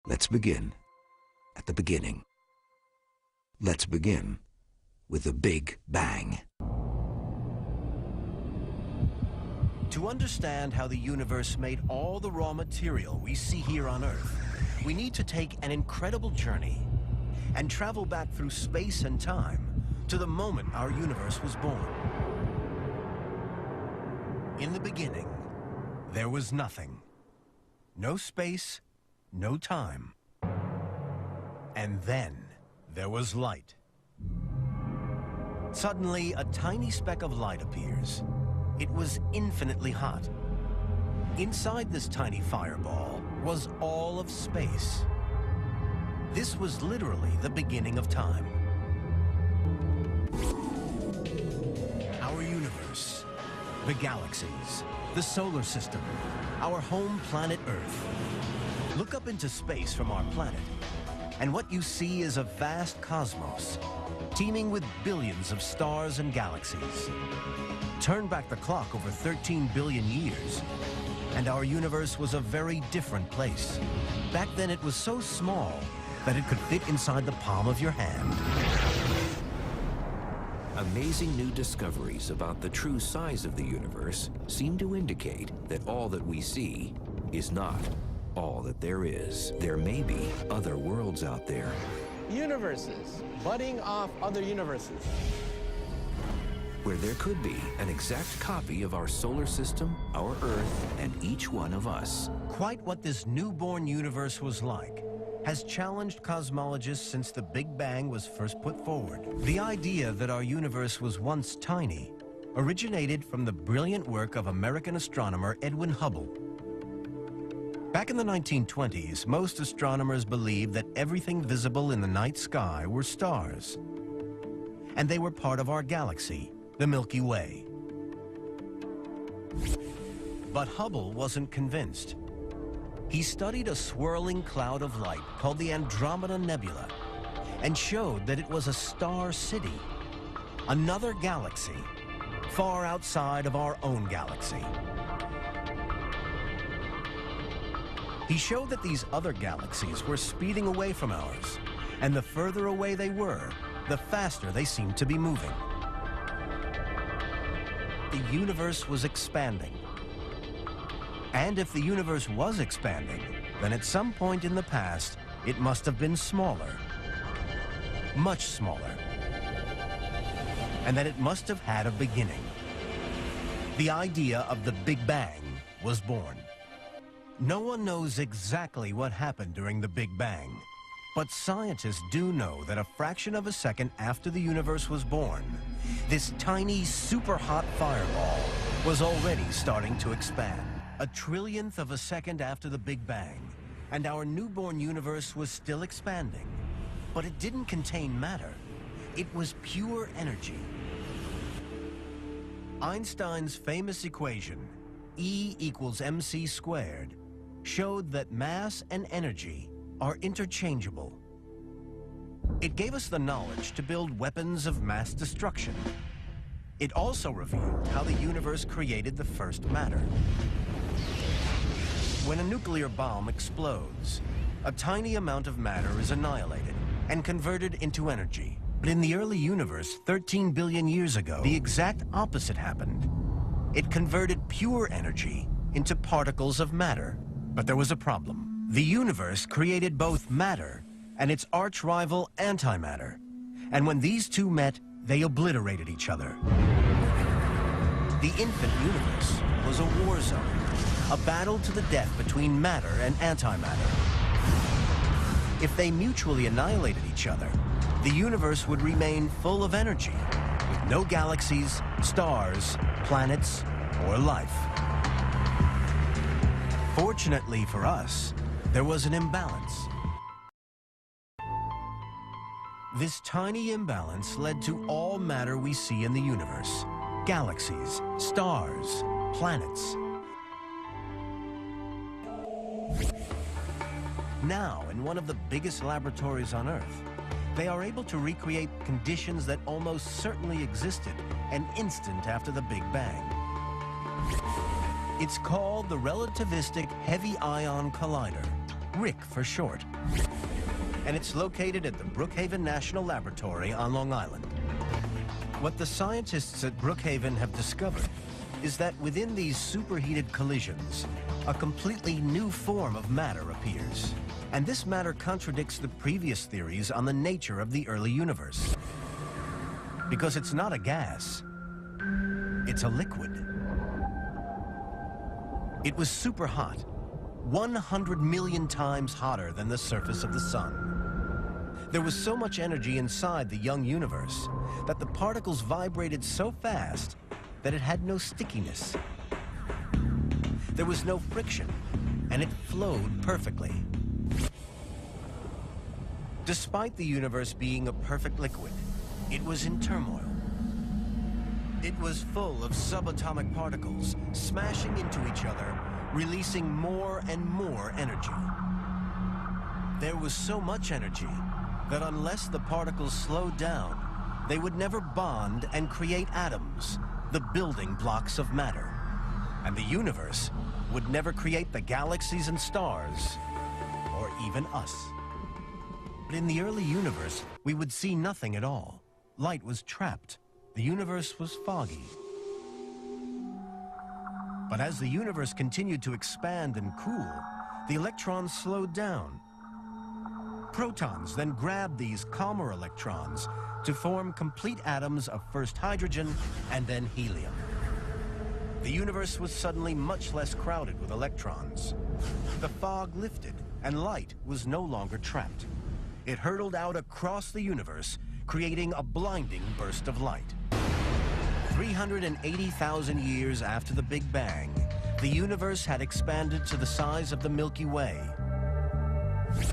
Let's begin at the beginning. Let's begin with the Big Bang. To understand how the universe made all the raw material we see here on Earth, we need to take an incredible journey and travel back through space and time to the moment our universe was born. In the beginning, there was nothing. No space, no time. And then there was light. Suddenly, a tiny speck of light appears. It was infinitely hot. Inside this tiny fireball was all of space. This was literally the beginning of time. Our universe, the galaxies, the solar system, our home planet Earth. Look up into space from our planet, and what you see is a vast cosmos, teeming with billions of stars and galaxies. Turn back the clock over 13 billion years, and our universe was a very different place. Back then it was so small that it could fit inside the palm of your hand. Amazing new discoveries about the true size of the universe seem to indicate that all that we see is not all that there is. There may be other worlds out there. Universes budding off other universes. Where there could be an exact copy of our solar system, our Earth, and each one of us. Quite what this newborn universe was like has challenged cosmologists since the Big Bang was first put forward. The idea that our universe was once tiny originated from the brilliant work of American astronomer Edwin Hubble. Back in the 1920s, most astronomers believed that everything visible in the night sky were stars, and they were part of our galaxy, the Milky Way. But Hubble wasn't convinced. He studied a swirling cloud of light called the Andromeda Nebula and showed that it was a star city, another galaxy, far outside of our own galaxy. He showed that these other galaxies were speeding away from ours, and the further away they were, the faster they seemed to be moving. The universe was expanding. And if the universe was expanding, then at some point in the past, it must have been smaller, much smaller, and that it must have had a beginning. The idea of the Big Bang was born. No one knows exactly what happened during the Big Bang, but scientists do know that a fraction of a second after the universe was born, this tiny, super hot fireball was already starting to expand. A trillionth of a second after the Big Bang, and our newborn universe was still expanding. But it didn't contain matter. It was pure energy. Einstein's famous equation, E equals mc squared, showed that mass and energy are interchangeable. It gave us the knowledge to build weapons of mass destruction. It also revealed how the universe created the first matter. When a nuclear bomb explodes, a tiny amount of matter is annihilated and converted into energy. But in the early universe, 13 billion years ago, the exact opposite happened. It converted pure energy into particles of matter. But there was a problem. The universe created both matter and its arch-rival antimatter. And when these two met, they obliterated each other. The infant universe was a war zone, a battle to the death between matter and antimatter. If they mutually annihilated each other, the universe would remain full of energy, with no galaxies, stars, planets, or life. Fortunately for us, there was an imbalance. This tiny imbalance led to all matter we see in the universe: galaxies, stars, planets. Now, in one of the biggest laboratories on Earth, they are able to recreate conditions that almost certainly existed an instant after the Big Bang. It's called the Relativistic Heavy Ion Collider, RHIC for short. And it's located at the Brookhaven National Laboratory on Long Island. What the scientists at Brookhaven have discovered is that within these superheated collisions, a completely new form of matter appears. And this matter contradicts the previous theories on the nature of the early universe. Because it's not a gas, it's a liquid. It was super hot, 100 million times hotter than the surface of the sun. There was so much energy inside the young universe that the particles vibrated so fast that it had no stickiness. There was no friction, and it flowed perfectly. Despite the universe being a perfect liquid, it was in turmoil. It was full of subatomic particles smashing into each other, releasing more and more energy. There was so much energy that unless the particles slowed down, they would never bond and create atoms, the building blocks of matter. And the universe would never create the galaxies and stars, or even us. But in the early universe, we would see nothing at all. Light was trapped. The universe was foggy. But as the universe continued to expand and cool, the electrons slowed down. Protons then grabbed these calmer electrons to form complete atoms of first hydrogen and then helium. The universe was suddenly much less crowded with electrons. The fog lifted, and light was no longer trapped. It hurtled out across the universe, creating a blinding burst of light. 380,000 years after the Big Bang, the universe had expanded to the size of the Milky Way.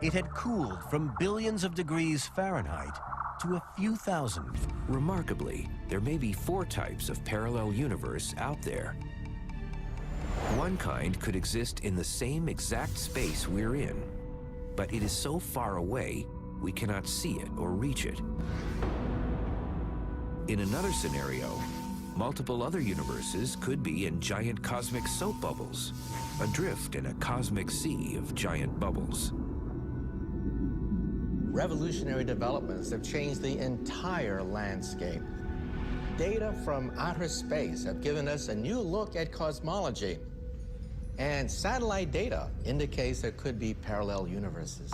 It had cooled from billions of degrees Fahrenheit to a few thousand. Remarkably, there may be 4 types of parallel universe out there. One kind could exist in the same exact space we're in, but it is so far away we cannot see it or reach it. In another scenario, multiple other universes could be in giant cosmic soap bubbles, adrift in a cosmic sea of giant bubbles. Revolutionary developments have changed the entire landscape. Data from outer space have given us a new look at cosmology. And satellite data indicates there could be parallel universes.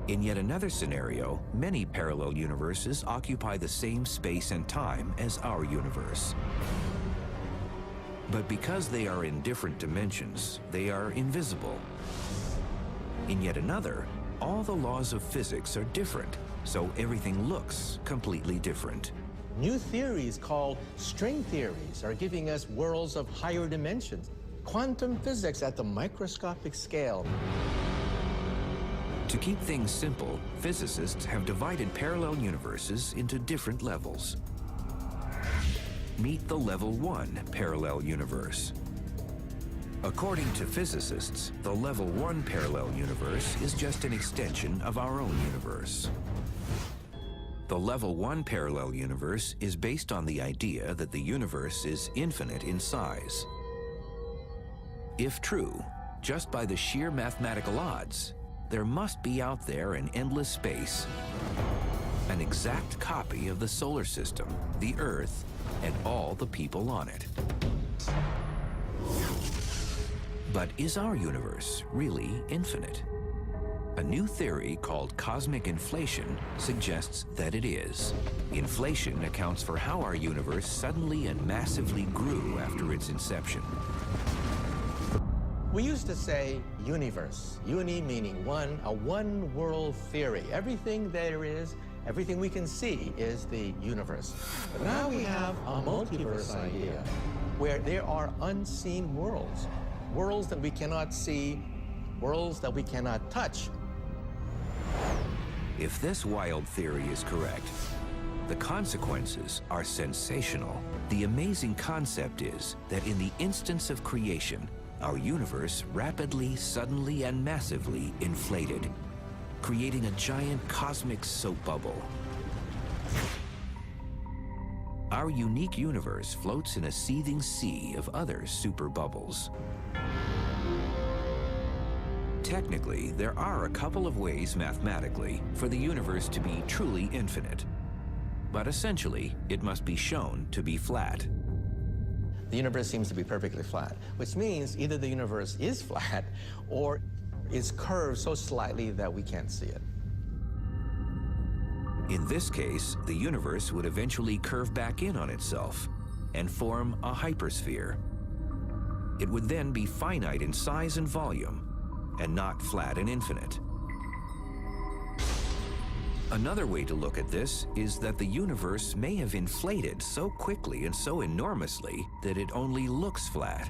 In yet another scenario, many parallel universes occupy the same space and time as our universe. But because they are in different dimensions, they are invisible. In yet another, all the laws of physics are different, so everything looks completely different. New theories called string theories are giving us worlds of higher dimensions. Quantum physics at the microscopic scale. To keep things simple, physicists have divided parallel universes into different levels. Meet the level 1 parallel universe. According to physicists, the level 1 parallel universe is just an extension of our own universe. The level 1 parallel universe is based on the idea that the universe is infinite in size. If true, just by the sheer mathematical odds, there must be out there in endless space an exact copy of the solar system, the Earth, and all the people on it. But is our universe really infinite? A new theory called cosmic inflation suggests that it is. Inflation accounts for how our universe suddenly and massively grew after its inception. We used to say universe, uni meaning one, a one world theory. Everything there is, everything we can see is the universe. But now we have a multiverse idea where there are unseen worlds, worlds that we cannot see, worlds that we cannot touch. If this wild theory is correct, the consequences are sensational. The amazing concept is that in the instance of creation, our universe rapidly, suddenly, and massively inflated, creating a giant cosmic soap bubble. Our unique universe floats in a seething sea of other super bubbles. Technically, there are a couple of ways mathematically for the universe to be truly infinite. But essentially, it must be shown to be flat. The universe seems to be perfectly flat, which means either the universe is flat or is curved so slightly that we can't see it. In this case, the universe would eventually curve back in on itself and form a hypersphere. It would then be finite in size and volume, and not flat and infinite. Another way to look at this is that the universe may have inflated so quickly and so enormously that it only looks flat.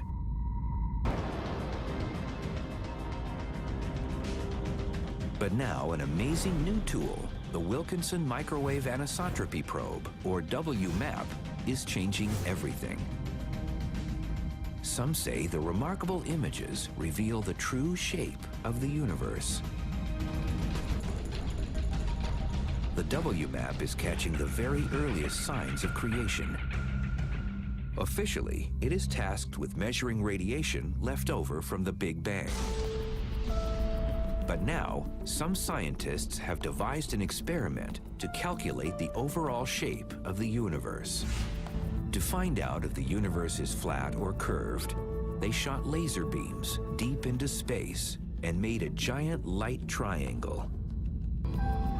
But now an amazing new tool, the Wilkinson Microwave Anisotropy Probe, or WMAP, is changing everything. Some say the remarkable images reveal the true shape of the universe. The WMAP is catching the very earliest signs of creation. Officially, it is tasked with measuring radiation left over from the Big Bang. But now, some scientists have devised an experiment to calculate the overall shape of the universe. To find out if the universe is flat or curved, they shot laser beams deep into space and made a giant light triangle.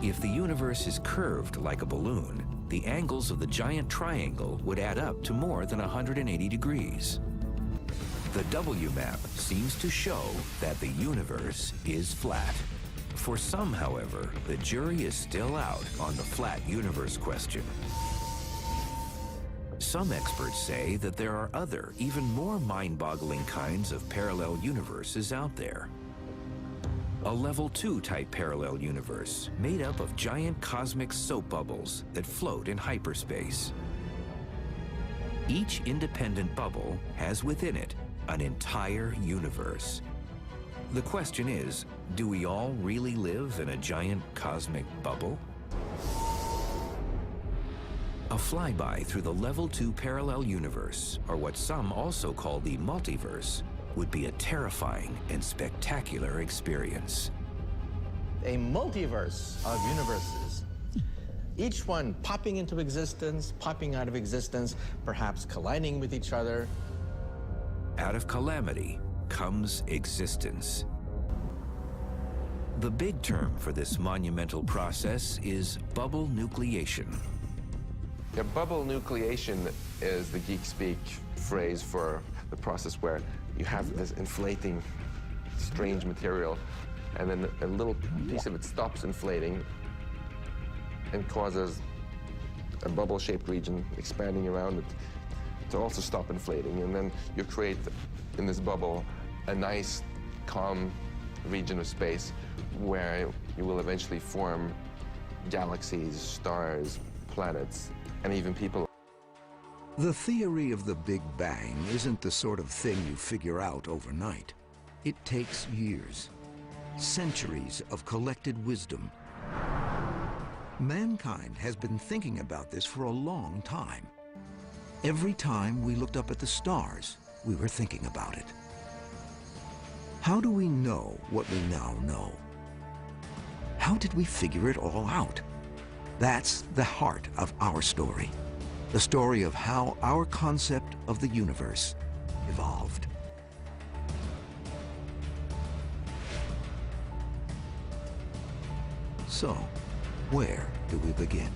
If the universe is curved like a balloon, the angles of the giant triangle would add up to more than 180 degrees. The WMAP seems to show that the universe is flat. For some, however, the jury is still out on the flat universe question. Some experts say that there are other, even more mind-boggling kinds of parallel universes out there. A level 2 type parallel universe made up of giant cosmic soap bubbles that float in hyperspace. Each independent bubble has within it an entire universe. The question is, do we all really live in a giant cosmic bubble? A flyby through the level 2 parallel universe, or what some also call the multiverse, would be a terrifying and spectacular experience. A multiverse of universes, each one popping into existence, popping out of existence, perhaps colliding with each other. Out of calamity comes existence. The big term for this monumental process is bubble nucleation. Yeah, bubble nucleation is the geek speak phrase for the process where you have this inflating, strange material, and then a little piece of it stops inflating and causes a bubble-shaped region expanding around it to also stop inflating. And then you create, in this bubble, a nice, calm region of space where you will eventually form galaxies, stars, planets, and even people. The theory of the Big Bang isn't the sort of thing you figure out overnight. It takes years, centuries of collected wisdom. Mankind has been thinking about this for a long time. Every time we looked up at the stars, we were thinking about it. How do we know what we now know? How did we figure it all out? That's the heart of our story. The story of how our concept of the universe evolved. So, where do we begin?